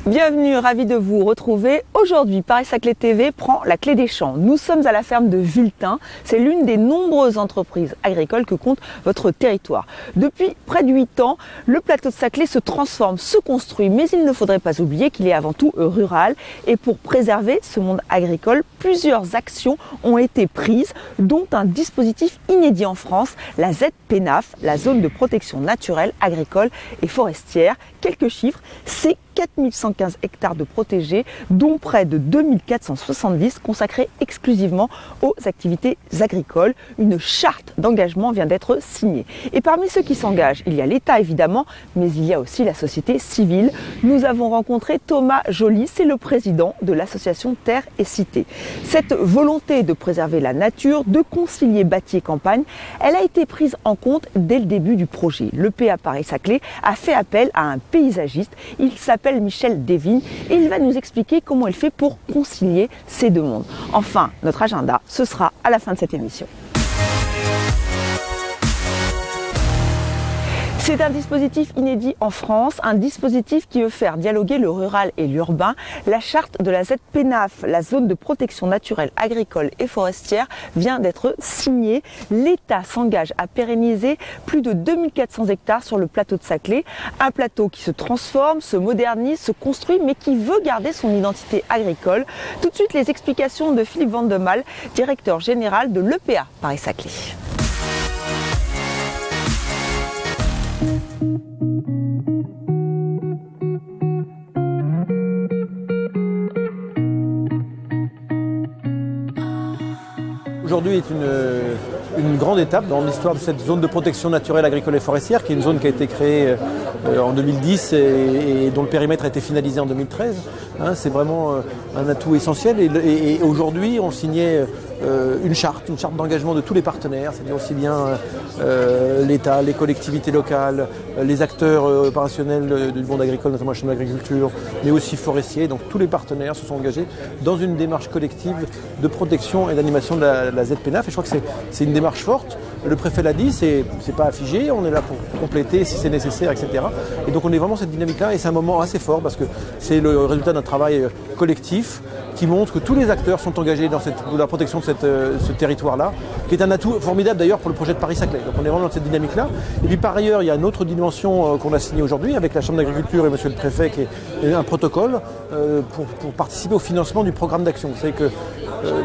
Bienvenue, ravi de vous retrouver. Aujourd'hui, Paris-Saclay TV prend la clé des champs. Nous sommes à la ferme de Vultain. C'est l'une des nombreuses entreprises agricoles que compte votre territoire. Depuis près de 8 ans, le plateau de Saclay se transforme, se construit, mais il ne faudrait pas oublier qu'il est avant tout rural. Et pour préserver ce monde agricole, plusieurs actions ont été prises, dont un dispositif inédit en France, la ZPNAF, la zone de protection naturelle, agricole et forestière. Quelques chiffres, c'est 4115 hectares de protégés, dont près de 2470 consacrés exclusivement aux activités agricoles. Une charte d'engagement vient d'être signée. Et parmi ceux qui s'engagent, il y a l'État évidemment, mais il y a aussi la société civile. Nous avons rencontré Thomas Joly, c'est le président de l'association Terre et Cité. Cette volonté de préserver la nature, de concilier bâti et campagne, elle a été prise en compte dès le début du projet. Le PA Paris-Saclay a fait appel à un paysagiste. Il s'appelle Michel Desvignes et il va nous expliquer comment il fait pour concilier ces deux mondes. Enfin, notre agenda, ce sera à la fin de cette émission. C'est un dispositif inédit en France, un dispositif qui veut faire dialoguer le rural et l'urbain. La charte de la ZPNAF, la zone de protection naturelle, agricole et forestière, vient d'être signée. L'État s'engage à pérenniser plus de 2400 hectares sur le plateau de Saclay. Un plateau qui se transforme, se modernise, se construit, mais qui veut garder son identité agricole. Tout de suite, les explications de Philippe Vandemal, directeur général de l'EPA Paris-Saclay. Aujourd'hui est une grande étape dans l'histoire de cette zone de protection naturelle agricole et forestière, qui est une zone qui a été créée en 2010 et dont le périmètre a été finalisé en 2013. C'est vraiment un atout essentiel et aujourd'hui on signait une charte d'engagement de tous les partenaires, c'est-à-dire aussi bien l'État, les collectivités locales, les acteurs opérationnels du monde agricole, notamment la Chambre d'agriculture, mais aussi forestiers. Donc tous les partenaires se sont engagés dans une démarche collective de protection et d'animation de la ZPNAF. Et je crois que c'est une démarche forte. Le préfet l'a dit, c'est pas affigé, on est là pour compléter si c'est nécessaire, etc. Et donc on est vraiment cette dynamique-là et c'est un moment assez fort parce que c'est le résultat d'un travail collectif qui montre que tous les acteurs sont engagés dans la protection de ce territoire-là, qui est un atout formidable d'ailleurs pour le projet de Paris-Saclay. Donc on est vraiment dans cette dynamique-là. Et puis par ailleurs, il y a une autre dimension qu'on a signée aujourd'hui avec la Chambre d'agriculture et monsieur le préfet, qui est un protocole pour participer au financement du programme d'action. Vous savez que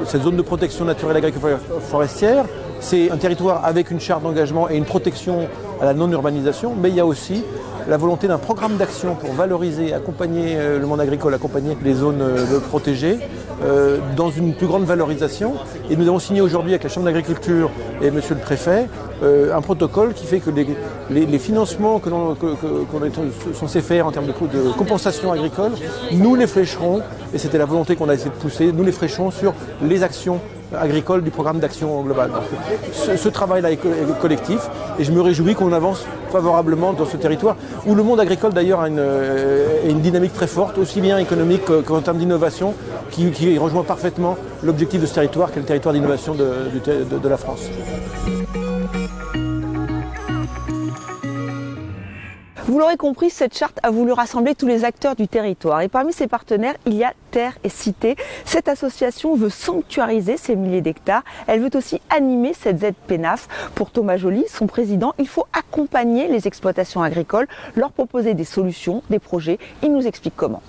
cette zone de protection naturelle agricole forestière, c'est un territoire avec une charte d'engagement et une protection à la non-urbanisation, mais il y a aussi la volonté d'un programme d'action pour valoriser, accompagner le monde agricole, accompagner les zones protégées dans une plus grande valorisation. Et nous avons signé aujourd'hui avec la Chambre d'agriculture et monsieur le préfet un protocole qui fait que les financements que l'on est censé faire en termes de compensation agricole, nous les flécherons, et c'était la volonté qu'on a essayé de pousser, nous les flécherons sur les actions agricole du programme d'action global. Ce travail-là est collectif et je me réjouis qu'on avance favorablement dans ce territoire où le monde agricole d'ailleurs a une dynamique très forte, aussi bien économique qu'en termes d'innovation, qui rejoint parfaitement l'objectif de ce territoire qui est le territoire d'innovation de la France. Vous l'aurez compris, cette charte a voulu rassembler tous les acteurs du territoire. Et parmi ses partenaires, il y a Terre et Cité. Cette association veut sanctuariser ces milliers d'hectares. Elle veut aussi animer cette ZPNAF. Pour Thomas Joly, son président, il faut accompagner les exploitations agricoles, leur proposer des solutions, des projets. Il nous explique comment.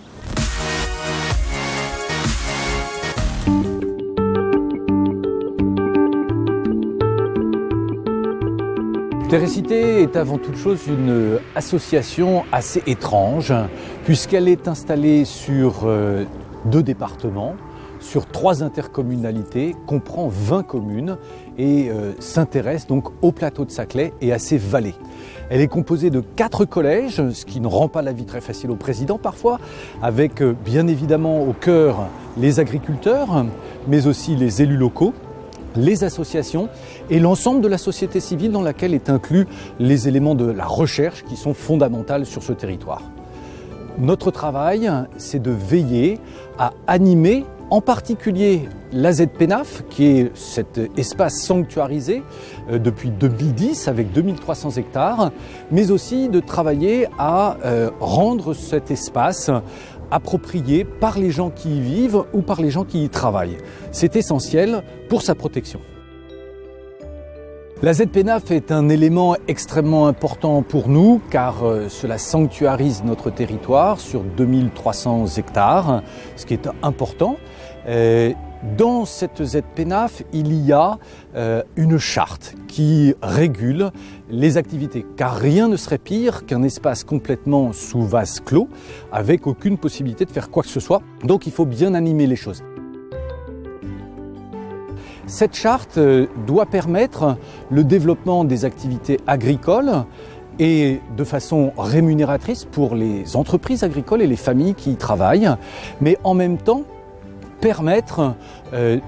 Terre et Cité est avant toute chose une association assez étrange puisqu'elle est installée sur 2 départements, sur 3 intercommunalités, comprend 20 communes et s'intéresse donc au plateau de Saclay et à ses vallées. Elle est composée de 4 collèges, ce qui ne rend pas la vie très facile au président parfois, avec bien évidemment au cœur les agriculteurs, mais aussi les élus locaux, les associations et l'ensemble de la société civile dans laquelle est inclus les éléments de la recherche qui sont fondamentaux sur ce territoire. Notre travail, c'est de veiller à animer en particulier la ZPNAF, qui est cet espace sanctuarisé depuis 2010 avec 2300 hectares, mais aussi de travailler à rendre cet espace appropriée par les gens qui y vivent ou par les gens qui y travaillent. C'est essentiel pour sa protection. La ZPNAF est un élément extrêmement important pour nous car cela sanctuarise notre territoire sur 2300 hectares, ce qui est important. Dans cette ZPNAF, il y a une charte qui régule les activités, car rien ne serait pire qu'un espace complètement sous vase clos, avec aucune possibilité de faire quoi que ce soit. Donc il faut bien animer les choses. Cette charte doit permettre le développement des activités agricoles et de façon rémunératrice pour les entreprises agricoles et les familles qui y travaillent, mais en même temps permettre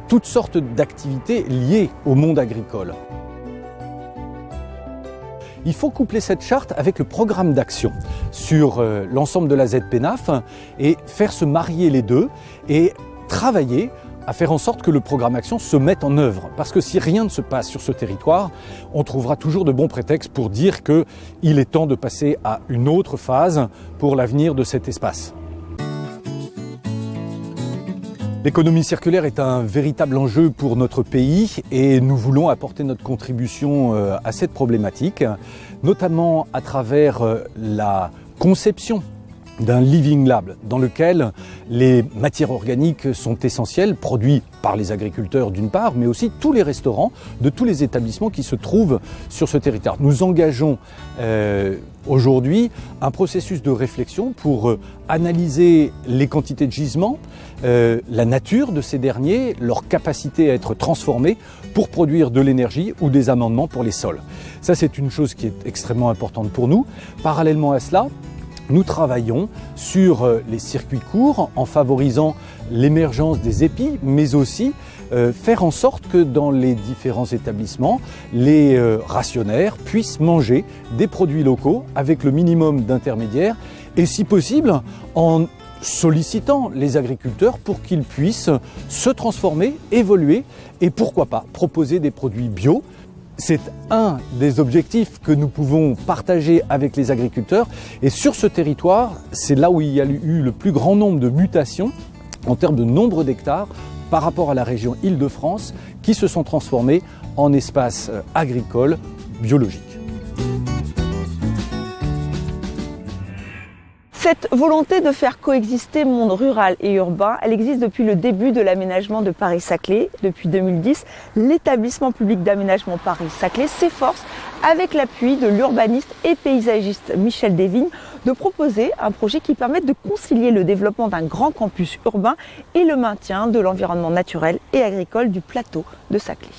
toutes sortes d'activités liées au monde agricole. Il faut coupler cette charte avec le programme d'action sur l'ensemble de la ZPNAF et faire se marier les deux et travailler à faire en sorte que le programme Action se mette en œuvre. Parce que si rien ne se passe sur ce territoire, on trouvera toujours de bons prétextes pour dire qu'il est temps de passer à une autre phase pour l'avenir de cet espace. L'économie circulaire est un véritable enjeu pour notre pays et nous voulons apporter notre contribution à cette problématique, notamment à travers la conception d'un living lab dans lequel les matières organiques sont essentielles, produites par les agriculteurs d'une part, mais aussi tous les restaurants de tous les établissements qui se trouvent sur ce territoire. Nous engageons aujourd'hui un processus de réflexion pour analyser les quantités de gisements, la nature de ces derniers, leur capacité à être transformés pour produire de l'énergie ou des amendements pour les sols. Ça, c'est une chose qui est extrêmement importante pour nous. Parallèlement à cela, nous travaillons sur les circuits courts en favorisant l'émergence des épis, mais aussi faire en sorte que dans les différents établissements, les rationnaires puissent manger des produits locaux avec le minimum d'intermédiaires et si possible en sollicitant les agriculteurs pour qu'ils puissent se transformer, évoluer et pourquoi pas proposer des produits bio. C'est un des objectifs que nous pouvons partager avec les agriculteurs et sur ce territoire, c'est là où il y a eu le plus grand nombre de mutations en termes de nombre d'hectares par rapport à la région Île-de-France qui se sont transformés en espaces agricoles biologiques. Cette volonté de faire coexister monde rural et urbain, elle existe depuis le début de l'aménagement de Paris-Saclay. Depuis 2010, l'établissement public d'aménagement Paris-Saclay s'efforce, avec l'appui de l'urbaniste et paysagiste Michel Desvignes, de proposer un projet qui permette de concilier le développement d'un grand campus urbain et le maintien de l'environnement naturel et agricole du plateau de Saclay.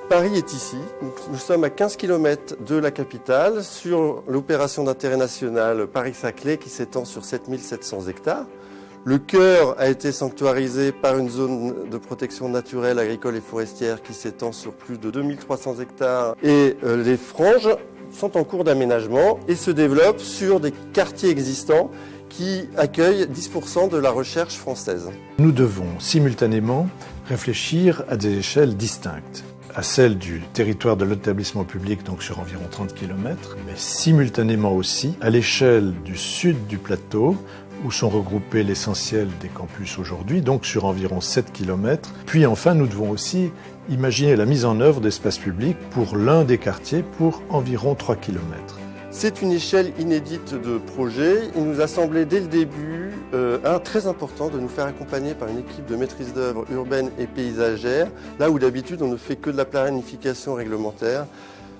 Paris est ici, nous sommes à 15 km de la capitale sur l'opération d'intérêt national Paris-Saclay qui s'étend sur 7700 hectares. Le cœur a été sanctuarisé par une zone de protection naturelle, agricole et forestière qui s'étend sur plus de 2300 hectares et les franges sont en cours d'aménagement et se développent sur des quartiers existants qui accueillent 10% de la recherche française. Nous devons simultanément réfléchir à des échelles distinctes. À celle du territoire de l'établissement public, donc sur environ 30 km, mais simultanément aussi à l'échelle du sud du plateau, où sont regroupés l'essentiel des campus aujourd'hui, donc sur environ 7 km. Puis enfin, nous devons aussi imaginer la mise en œuvre d'espaces publics pour l'un des quartiers pour environ 3 km. C'est une échelle inédite de projet. Il nous a semblé dès le début très important de nous faire accompagner par une équipe de maîtrise d'œuvre urbaine et paysagère, là où d'habitude on ne fait que de la planification réglementaire,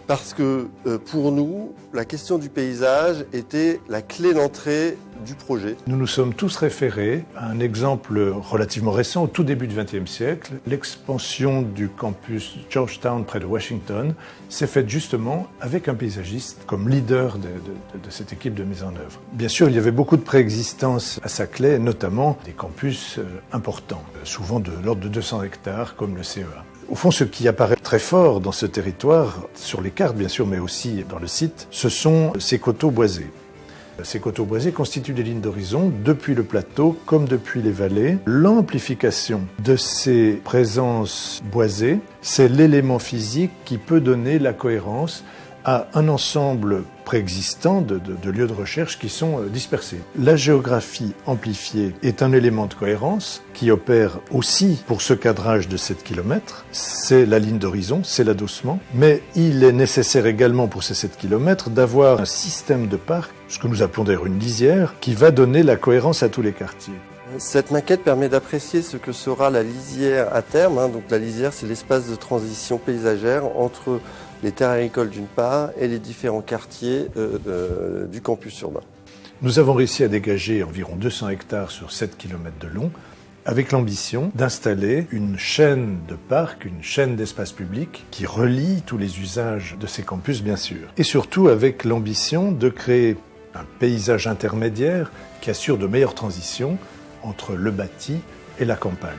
parce que pour nous, la question du paysage était la clé d'entrée du projet. Nous nous sommes tous référés à un exemple relativement récent, au tout début du XXe siècle. L'expansion du campus Georgetown près de Washington s'est faite justement avec un paysagiste comme leader de cette équipe de mise en œuvre. Bien sûr, il y avait beaucoup de préexistence à Saclay, notamment des campus importants, souvent de l'ordre de 200 hectares comme le CEA. Au fond, ce qui apparaît très fort dans ce territoire, sur les cartes bien sûr, mais aussi dans le site, ce sont ces coteaux boisés. Ces coteaux boisés constituent des lignes d'horizon depuis le plateau comme depuis les vallées. L'amplification de ces présences boisées, c'est l'élément physique qui peut donner la cohérence à un ensemble préexistant de lieux de recherche qui sont dispersés. La géographie amplifiée est un élément de cohérence qui opère aussi pour ce cadrage de 7 km. C'est la ligne d'horizon, c'est l'adossement, mais il est nécessaire également pour ces 7 km d'avoir un système de parc, ce que nous appelons d'ailleurs une lisière, qui va donner la cohérence à tous les quartiers. Cette maquette permet d'apprécier ce que sera la lisière à terme. Donc la lisière, c'est l'espace de transition paysagère entre les terres agricoles d'une part et les différents quartiers du campus urbain. Nous avons réussi à dégager environ 200 hectares sur 7 km de long, avec l'ambition d'installer une chaîne de parcs, une chaîne d'espaces publics qui relie tous les usages de ces campus, bien sûr. Et surtout avec l'ambition de créer un paysage intermédiaire qui assure de meilleures transitions entre le bâti et la campagne.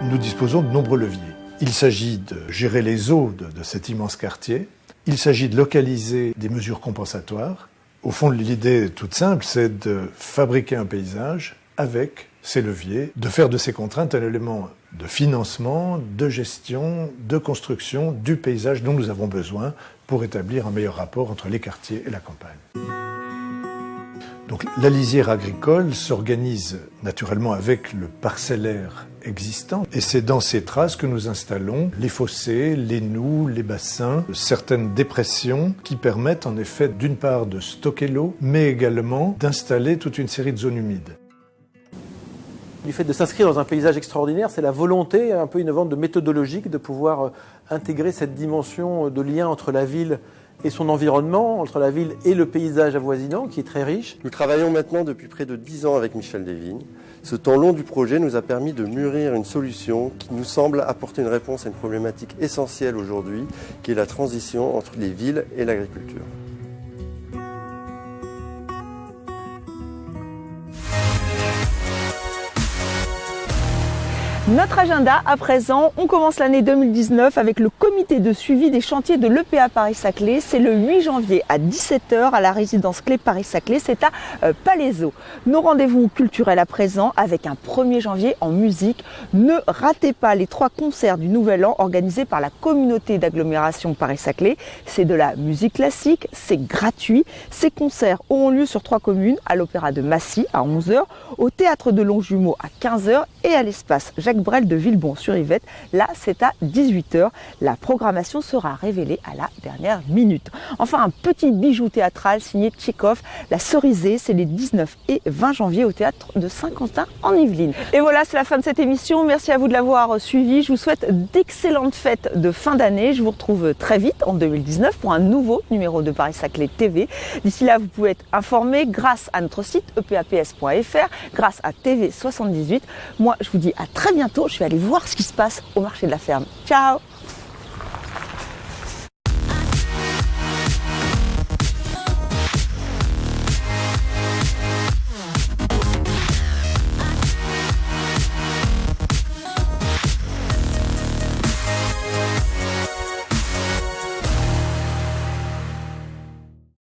Nous disposons de nombreux leviers. Il s'agit de gérer les eaux de cet immense quartier. Il s'agit de localiser des mesures compensatoires. Au fond, l'idée toute simple, c'est de fabriquer un paysage avec ces leviers, de faire de ces contraintes un élément de financement, de gestion, de construction du paysage dont nous avons besoin pour établir un meilleur rapport entre les quartiers et la campagne. Donc, la lisière agricole s'organise naturellement avec le parcellaire existant et c'est dans ces traces que nous installons les fossés, les noues, les bassins, certaines dépressions qui permettent en effet d'une part de stocker l'eau mais également d'installer toute une série de zones humides. Du fait de s'inscrire dans un paysage extraordinaire, c'est la volonté un peu innovante de méthodologique de pouvoir intégrer cette dimension de lien entre la ville et son environnement, entre la ville et le paysage avoisinant, qui est très riche. Nous travaillons maintenant depuis près de 10 ans avec Michel Desvignes. Ce temps long du projet nous a permis de mûrir une solution qui nous semble apporter une réponse à une problématique essentielle aujourd'hui, qui est la transition entre les villes et l'agriculture. Notre agenda à présent, on commence l'année 2019 avec le comité de suivi des chantiers de l'EPA Paris-Saclay. C'est le 8 janvier à 17h à la résidence Clé Paris-Saclay, c'est à Palaiseau. Nos rendez-vous culturels à présent avec un 1er janvier en musique. Ne ratez pas les 3 concerts du Nouvel An organisés par la communauté d'agglomération Paris-Saclay. C'est de la musique classique, c'est gratuit. Ces concerts auront lieu sur 3 communes, à l'Opéra de Massy à 11h, au Théâtre de Longjumeau à 15h et à l'espace Jacques Brel de Villebon-sur-Yvette. Là, c'est à 18h. La programmation sera révélée à la dernière minute. Enfin, un petit bijou théâtral signé Tchekhov, La Cerisée. C'est les 19 et 20 janvier au Théâtre de Saint-Quentin en Yvelines. Et voilà, c'est la fin de cette émission. Merci à vous de l'avoir suivi. Je vous souhaite d'excellentes fêtes de fin d'année. Je vous retrouve très vite en 2019 pour un nouveau numéro de Paris-Saclay TV. D'ici là, vous pouvez être informé grâce à notre site epaps.fr, grâce à TV78. Moi, je vous dis à très bientôt. Je vais aller voir ce qui se passe au marché de la ferme. Ciao!